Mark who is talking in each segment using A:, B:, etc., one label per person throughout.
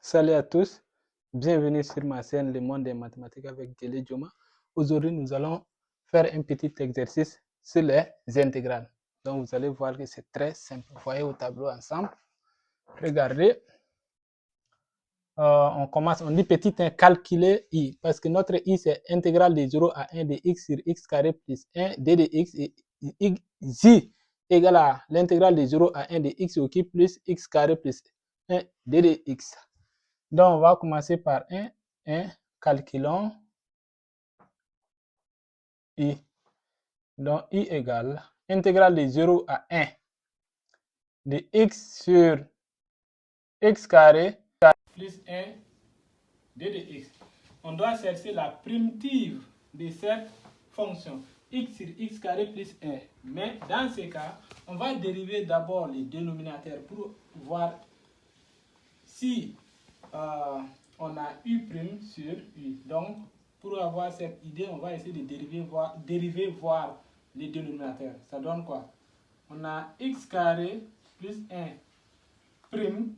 A: Salut à tous, bienvenue sur ma chaîne Le Monde des Mathématiques avec Djele Joma. Aujourd'hui, nous allons faire un petit exercice sur les intégrales. Donc, vous allez voir que c'est très simple. Voyez au tableau ensemble. Regardez. On commence, on dit petit 1, calculer i, parce que notre i c'est intégrale de 0 à 1 de x sur x carré plus 1 d de x et j égale à l'intégrale de 0 à 1 de x au cube plus x carré plus 1 d de x. Donc, on va commencer par 1, calculons i. Donc, i égale intégrale de 0 à 1 de x sur x carré plus 1 d de x. On doit chercher la primitive de cette fonction x sur x carré plus 1. Mais dans ce cas, on va dériver d'abord les dénominateurs pour voir si on a u' sur u. Donc, pour avoir cette idée, on va essayer de dériver, voir les dénominateurs. Ça donne quoi? On a x carré plus 1 prime.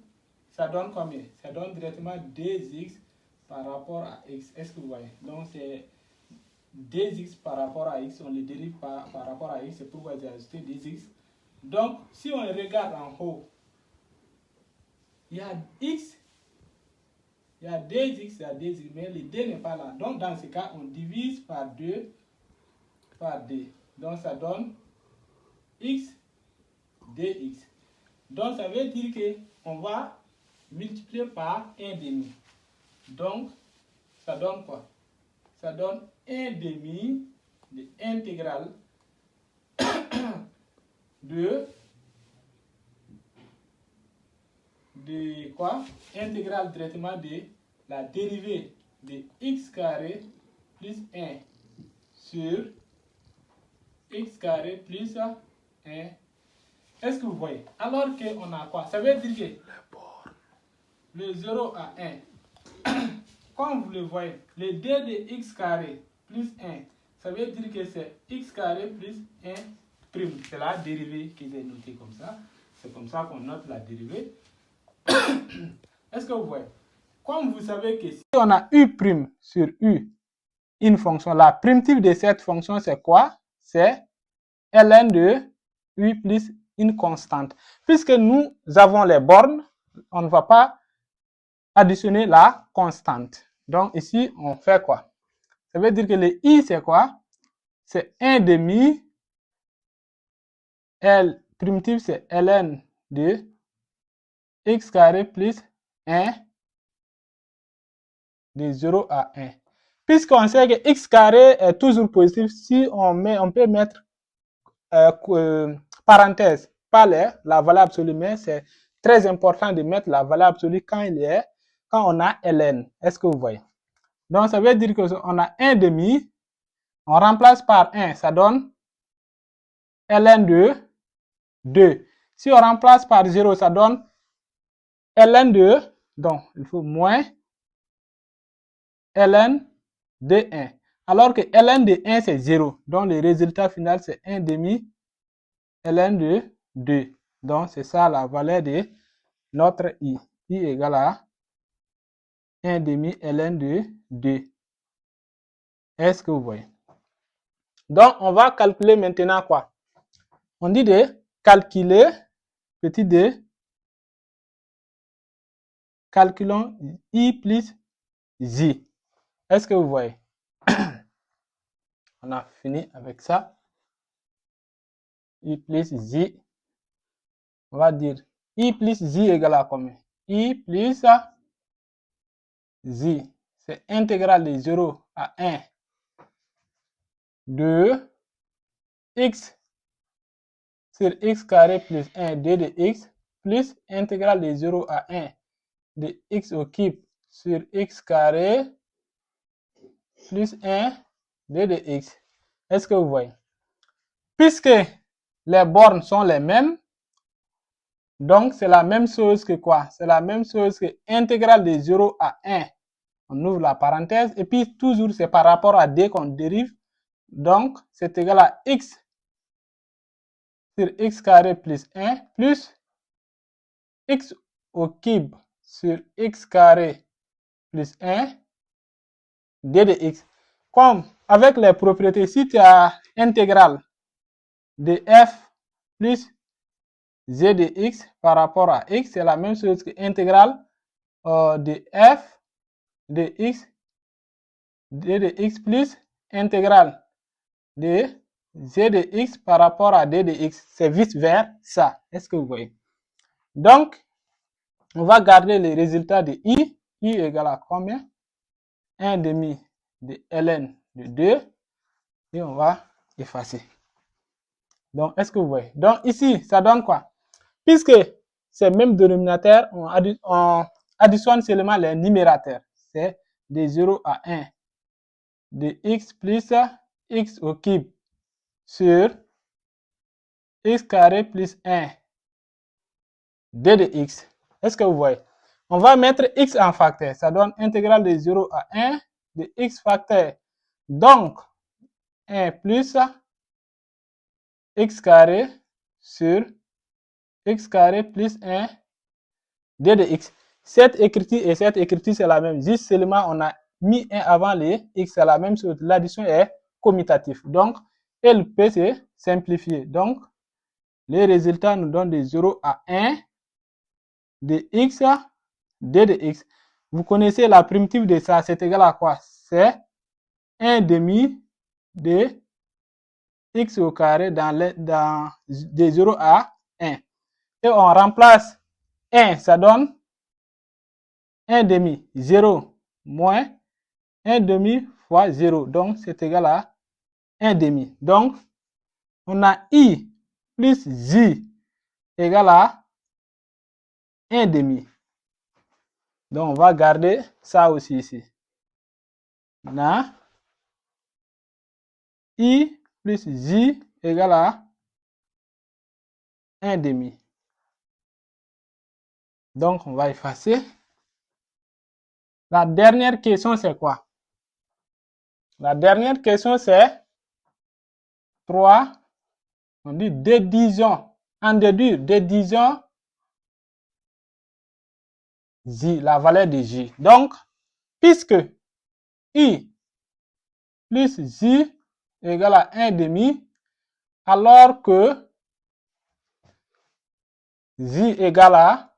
A: Ça donne combien? Ça donne directement 2x par rapport à x. Est-ce que vous voyez? Donc, c'est 2x par rapport à x. On le dérive par rapport à x. C'est pourquoi j'ai ajouté 2x. Donc, si on regarde en haut, il y a x. Il y a 2x, il y a 2x, mais le 2 n'est pas là. Donc, dans ce cas, on divise par 2 par 2. Donc, ça donne x dx. Donc, ça veut dire qu'on va multiplier par 1 demi. Donc, ça donne quoi? Ça donne 1 demi de intégrale de quoi? Intégrale directement de la dérivée de x carré plus 1 sur x carré plus 1. Est-ce que vous voyez? Alors qu'on a quoi? Ça veut dire que le 0 à 1, comme vous le voyez, le 2 de x carré plus 1, ça veut dire que c'est x carré plus 1 prime. C'est la dérivée que j'ai notée comme ça. C'est comme ça qu'on note la dérivée. Est-ce que vous voyez? Comme vous savez que si on a u' sur u, une fonction, la primitive de cette fonction, c'est quoi? C'est ln de u plus une constante. Puisque nous avons les bornes, on ne va pas additionner la constante. Donc ici, on fait quoi? Ça veut dire que le i, c'est quoi? C'est 1 demi. L primitive, c'est ln de x carré plus 1 de 0 à 1. Puisqu'on sait que x carré est toujours positif, si on peut mettre parenthèse, pas la valeur absolue, mais c'est très important de mettre la valeur absolue quand on a ln. Est-ce que vous voyez? Donc, ça veut dire qu'on a 1 demi, on remplace par 1, ça donne ln de 2. Si on remplace par 0, ça donne ln de, donc il faut moins ln de 1. Alors que ln de 1, c'est 0. Donc, le résultat final, c'est 1 demi ln de 2. Donc, c'est ça la valeur de notre i. I égale à 1 demi ln de 2. Est-ce que vous voyez? Donc, on va calculer maintenant quoi? On dit de calculer, petit d, calculons i plus j. Est-ce que vous voyez? On a fini avec ça. I plus j. On va dire i plus j égale à combien? I plus j. C'est intégrale de 0 à 1 de x sur x carré plus 1 d de x plus intégrale de 0 à 1 de x au cube sur x carré plus 1 d de x. Est-ce que vous voyez? Puisque les bornes sont les mêmes, donc c'est la même chose que quoi? C'est la même chose que intégrale de 0 à 1. On ouvre la parenthèse et puis toujours c'est par rapport à d qu'on dérive. Donc c'est égal à x sur x carré plus 1 plus x au cube sur x carré plus 1 d de x. Comme avec les propriétés, si tu as intégrale de f plus z de x par rapport à x, c'est la même chose que intégrale de f de x d de x plus intégrale de z de x par rapport à d de x. C'est vice-versa. Est-ce que vous voyez? Donc, on va garder les résultats de i. I égale à combien? 1 demi de ln de 2. Et on va effacer. Donc, est-ce que vous voyez? Donc, ici, ça donne quoi? Puisque c'est le même dénominateur, on additionne seulement les numérateurs. C'est de 0 à 1 de x plus x au cube sur x carré plus 1 d de x. Est-ce que vous voyez? On va mettre x en facteur. Ça donne intégrale de 0 à 1 de x facteur. Donc, 1 plus x carré sur x carré plus 1 d de x. Cette écriture et cette écriture, c'est la même. Juste seulement, on a mis 1 avant les x, c'est la même chose. L'addition est commutative. Donc, elle peut se simplifier. Donc, les résultats nous donnent de 0 à 1 de x d de x. Vous connaissez la primitive de ça, c'est égal à quoi? C'est 1 demi de x au carré de 0 à 1. Et on remplace 1, ça donne 1 demi, 0 moins 1 demi fois 0. Donc, c'est égal à 1 demi. Donc, on a i plus j égale à 1 demi. Donc, on va garder ça aussi ici. On a i plus j égale à 1 demi. Donc, on va effacer. La dernière question, c'est quoi? La dernière question, c'est 3. On dit dédivision. En déduire, dédivision j, la valeur de j. Donc, puisque i plus j égale à 1 demi, alors que j égale à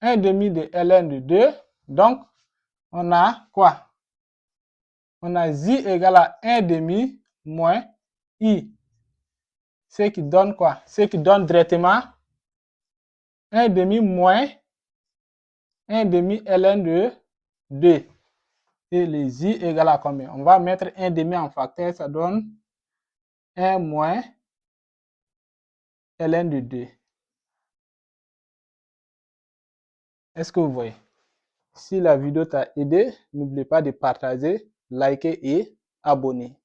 A: 1 demi de ln de 2, donc on a quoi? On a j égale à 1 demi moins i. Ce qui donne quoi? Ce qui donne directement 1 demi moins 1 demi ln de 2. Et le j égale à combien? On va mettre 1 demi en facteur, ça donne 1 moins ln de 2. Est-ce que vous voyez? Si la vidéo t'a aidé, n'oubliez pas de partager, liker et abonner.